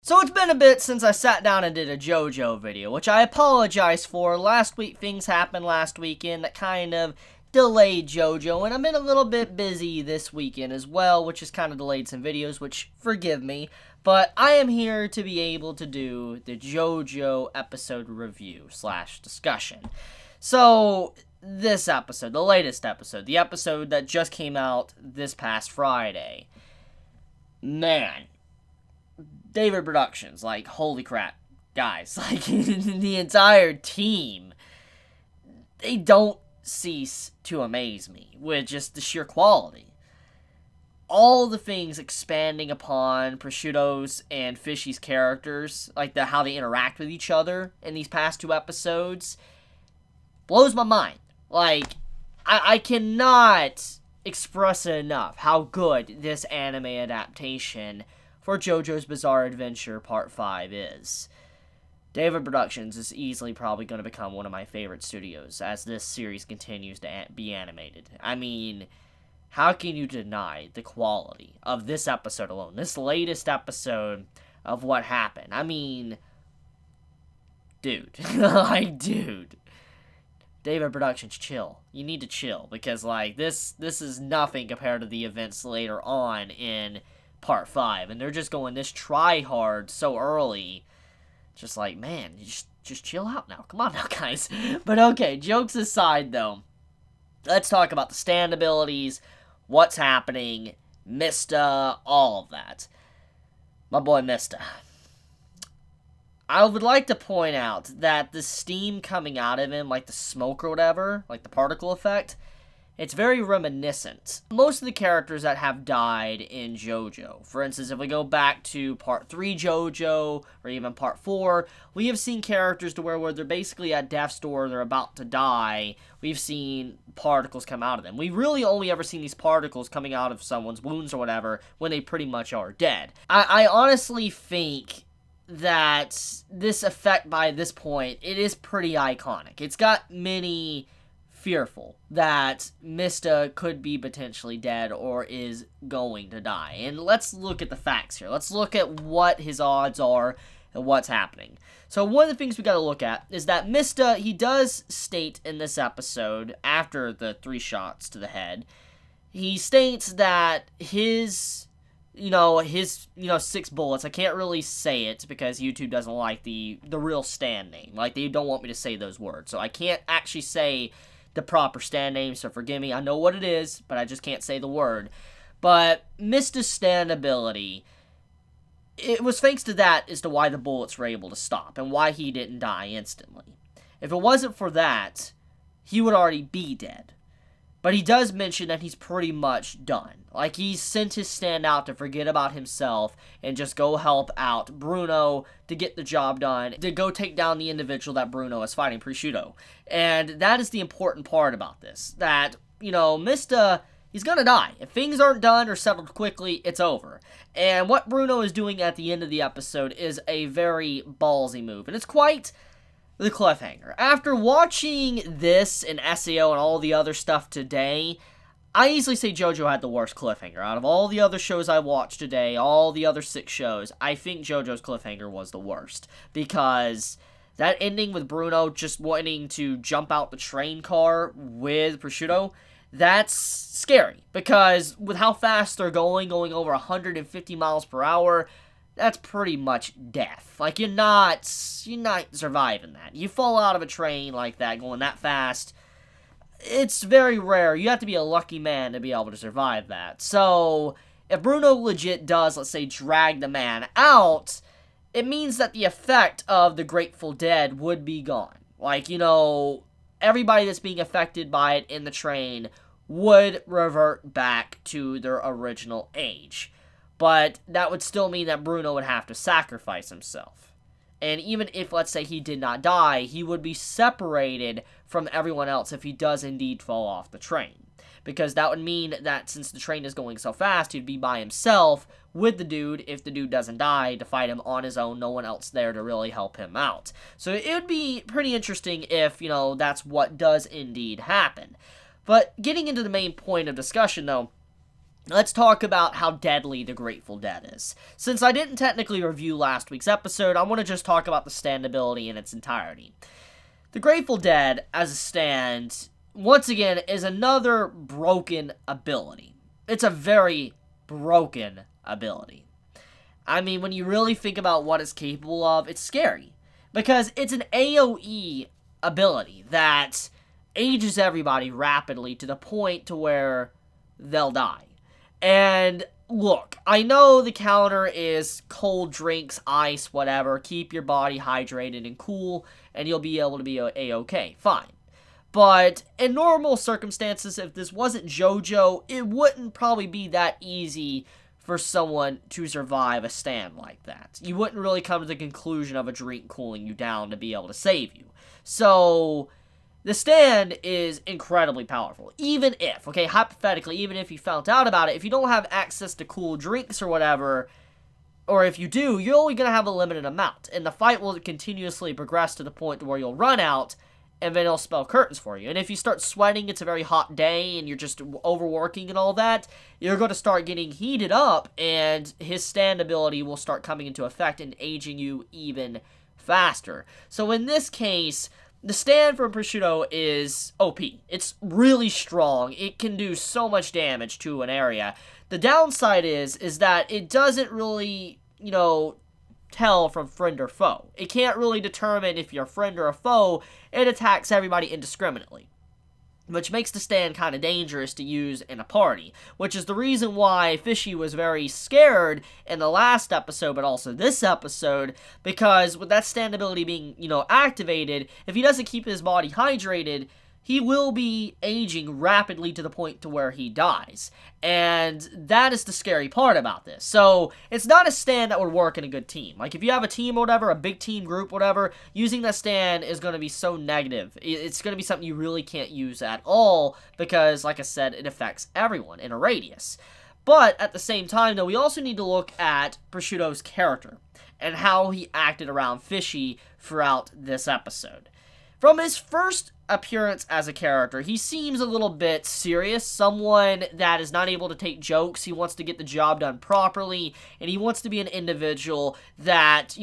So it's been a bit since I sat down and did a JoJo video, which I apologize for. Last week, things happened last weekend that kind of delayed JoJo, and I've been a little bit busy this weekend as well, which has kind of delayed some videos, which, forgive me, but I am here to be able to do the JoJo episode review / discussion. So, this episode, the latest episode, the episode that just came out this past Friday, man, David Productions, like, holy crap, guys, like, the entire team, they don't cease to amaze me with just the sheer quality. All the things expanding upon Prosciube's and Fishy's characters, like how they interact with each other in these past two episodes, blows my mind. Like, I cannot express it enough how good this anime adaptation for JoJo's Bizarre Adventure Part 5 is. David Productions is easily probably going to become one of my favorite studios as this series continues to be animated. I mean, how can you deny the quality of this episode alone? This latest episode of what happened. I mean, dude. Like, dude. David Productions, chill. You need to chill, because, like, this is nothing compared to the events later on in Part 5, and they're just going this try-hard so early. Just like, man, you just chill out now. Come on now, guys. But okay, jokes aside, though, let's talk about the standabilities, what's happening, Mista, all of that. My boy Mista. I would like to point out that the steam coming out of him, like the smoke or whatever, like the particle effect, it's very reminiscent. Most of the characters that have died in JoJo, for instance, if we go back to Part 3 JoJo, or even Part 4, we have seen characters to where they're basically at death's door, they're about to die, we've seen particles come out of them. We've really only ever seen these particles coming out of someone's wounds or whatever when they pretty much are dead. I honestly think that this effect by this point, it is pretty iconic. It's got many fearful that Mista could be potentially dead or is going to die. And let's look at the facts here. Let's look at what his odds are and what's happening. So one of the things we got to look at is that Mista, he does state in this episode, after the 3 shots to the head, he states that his 6 bullets, I can't really say it because YouTube doesn't like the real stand name. Like, they don't want me to say those words. So I can't actually say the proper stand name, so forgive me. I know what it is, but I just can't say the word. But Mista's standability, it was thanks to that as to why the bullets were able to stop and why he didn't die instantly. If it wasn't for that, he would already be dead. But he does mention that he's pretty much done. Like, he's sent his stand out to forget about himself and just go help out Bruno to get the job done, to go take down the individual that Bruno is fighting, Proscibe. And that is the important part about this. That, Mista, he's gonna die. If things aren't done or settled quickly, it's over. And what Bruno is doing at the end of the episode is a very ballsy move. And it's quite the cliffhanger. After watching this and SEO and all the other stuff today, I easily say JoJo had the worst cliffhanger. Out of all the other shows I watched today, all the other 6 shows, I think JoJo's cliffhanger was the worst. Because that ending with Bruno just wanting to jump out the train car with Proscibe, that's scary. Because with how fast they're going over 150 miles per hour, that's pretty much death. Like, you're not surviving that. You fall out of a train like that, going that fast, it's very rare. You have to be a lucky man to be able to survive that. So, if Bruno legit does, let's say, drag the man out, it means that the effect of the Grateful Dead would be gone. Like, everybody that's being affected by it in the train would revert back to their original age. But that would still mean that Bruno would have to sacrifice himself. And even if, let's say, he did not die, he would be separated from everyone else if he does indeed fall off the train. Because that would mean that since the train is going so fast, he'd be by himself with the dude, if the dude doesn't die, to fight him on his own, no one else there to really help him out. So it would be pretty interesting if, that's what does indeed happen. But getting into the main point of discussion, though, let's talk about how deadly the Grateful Dead is. Since I didn't technically review last week's episode, I want to just talk about the standability in its entirety. The Grateful Dead, as a stand, once again, is another broken ability. It's a very broken ability. I mean, when you really think about what it's capable of, it's scary. Because it's an AoE ability that ages everybody rapidly to the point to where they'll die. And look, I know the counter is cold drinks, ice, whatever. Keep your body hydrated and cool, and you'll be able to be A-okay. Fine. But in normal circumstances, if this wasn't JoJo, it wouldn't probably be that easy for someone to survive a stand like that. You wouldn't really come to the conclusion of a drink cooling you down to be able to save you. So, the stand is incredibly powerful. Even if, okay, hypothetically, even if you found out about it, if you don't have access to cool drinks or whatever, or if you do, you're only going to have a limited amount. And the fight will continuously progress to the point where you'll run out, and then it'll spell curtains for you. And if you start sweating, it's a very hot day, and you're just overworking and all that, you're going to start getting heated up, and his stand ability will start coming into effect and aging you even faster. So in this case, the stand from Proscibe is OP. It's really strong. It can do so much damage to an area. The downside is that it doesn't really, tell from friend or foe. It can't really determine if you're a friend or a foe. It attacks everybody indiscriminately, which makes the stand kind of dangerous to use in a party, which is the reason why Fishy was very scared in the last episode, but also this episode, because with that stand ability being, activated, if he doesn't keep his body hydrated, he will be aging rapidly to the point to where he dies. And that is the scary part about this. So, it's not a stand that would work in a good team. Like, if you have a team or whatever, a big team group, whatever, using that stand is going to be so negative. It's going to be something you really can't use at all because, like I said, it affects everyone in a radius. But, at the same time, though, we also need to look at Prosciube's character and how he acted around Fishy throughout this episode. From his first appearance as a character, he seems a little bit serious, someone that is not able to take jokes. He wants to get the job done properly, and he wants to be an individual that,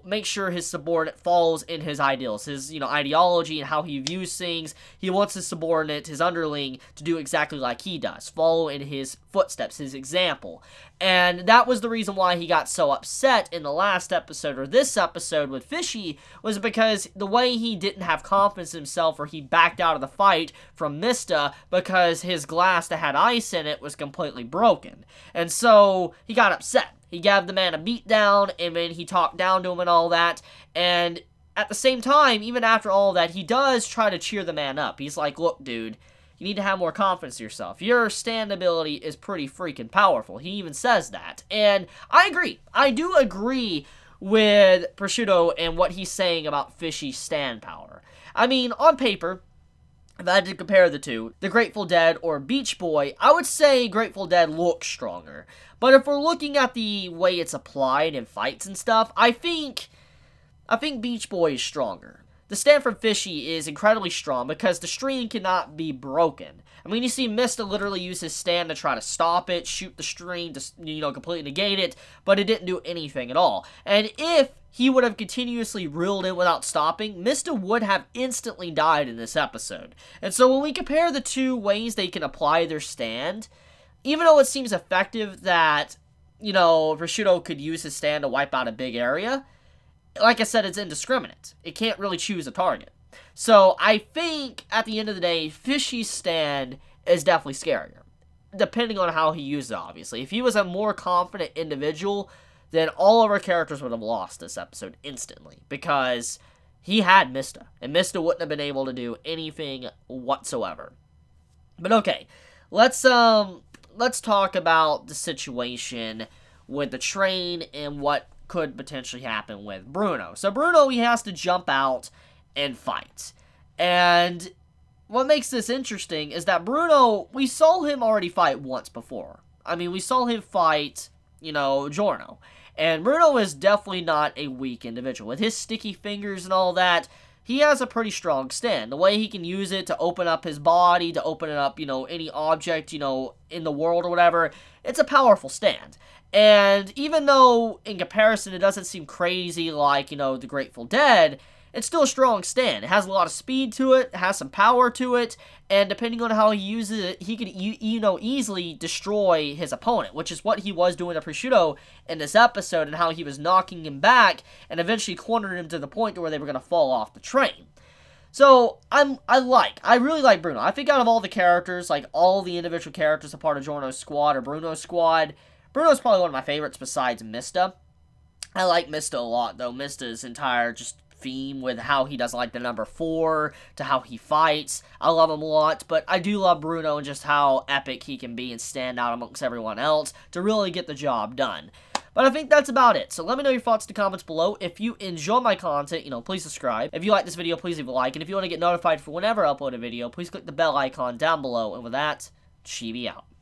makes sure his subordinate follows in his ideals, his, ideology and how he views things. He wants his subordinate, his underling, to do exactly like he does, follow in his footsteps, his example. And that was the reason why he got so upset in the last episode, or this episode with Fishy, was because the way he didn't have confidence in himself, or he backed out of the fight from Mista because his glass that had ice in it was completely broken. And so, he got upset. He gave the man a beat down, and then he talked down to him and all that, and at the same time, even after all that, he does try to cheer the man up. He's like, look, dude, you need to have more confidence in yourself. Your stand ability is pretty freaking powerful. He even says that. And I agree. I do agree with Proscibe and what he's saying about Fishy's stand power. I mean, on paper, if I had to compare the two, the Grateful Dead or Beach Boy, I would say Grateful Dead looks stronger. But if we're looking at the way it's applied in fights and stuff, I think Beach Boy is stronger. The stand from Fishy is incredibly strong because the string cannot be broken. I mean, you see Mista literally use his stand to try to stop it, shoot the string to, completely negate it, but it didn't do anything at all. And if he would have continuously reeled in without stopping, Mista would have instantly died in this episode. And so when we compare the two ways they can apply their stand, even though it seems effective that, Proscibe could use his stand to wipe out a big area, like I said, it's indiscriminate. It can't really choose a target. So, I think, at the end of the day, Fishy's stand is definitely scarier. Depending on how he uses it, obviously. If he was a more confident individual, then all of our characters would have lost this episode instantly. Because he had Mista. And Mista wouldn't have been able to do anything whatsoever. But okay, let's talk about the situation with the train and what could potentially happen with Bruno. So Bruno, he has to jump out and fight. And what makes this interesting is that Bruno, we saw him already fight once before. I mean, we saw him fight, Giorno. And Bruno is definitely not a weak individual. With his sticky fingers and all that, he has a pretty strong stand. The way he can use it to open up his body, to open it up, any object, in the world or whatever, it's a powerful stand. And even though, in comparison, it doesn't seem crazy like, the Grateful Dead, it's still a strong stand. It has a lot of speed to it, it has some power to it, and depending on how he uses it, he could, easily destroy his opponent, which is what he was doing to Proscibe in this episode, and how he was knocking him back, and eventually cornered him to the point where they were going to fall off the train. So, I really like Bruno. I think out of all the characters, like all the individual characters a part of JoJo's squad or Bruno's squad, Bruno's probably one of my favorites besides Mista. I like Mista a lot, though. Mista's entire just theme with how he does like the number 4 to how he fights. I love him a lot, but I do love Bruno and just how epic he can be and stand out amongst everyone else to really get the job done. But I think that's about it. So let me know your thoughts in the comments below. If you enjoy my content, please subscribe. If you like this video, please leave a like. And if you want to get notified for whenever I upload a video, please click the bell icon down below. And with that, Chibi out.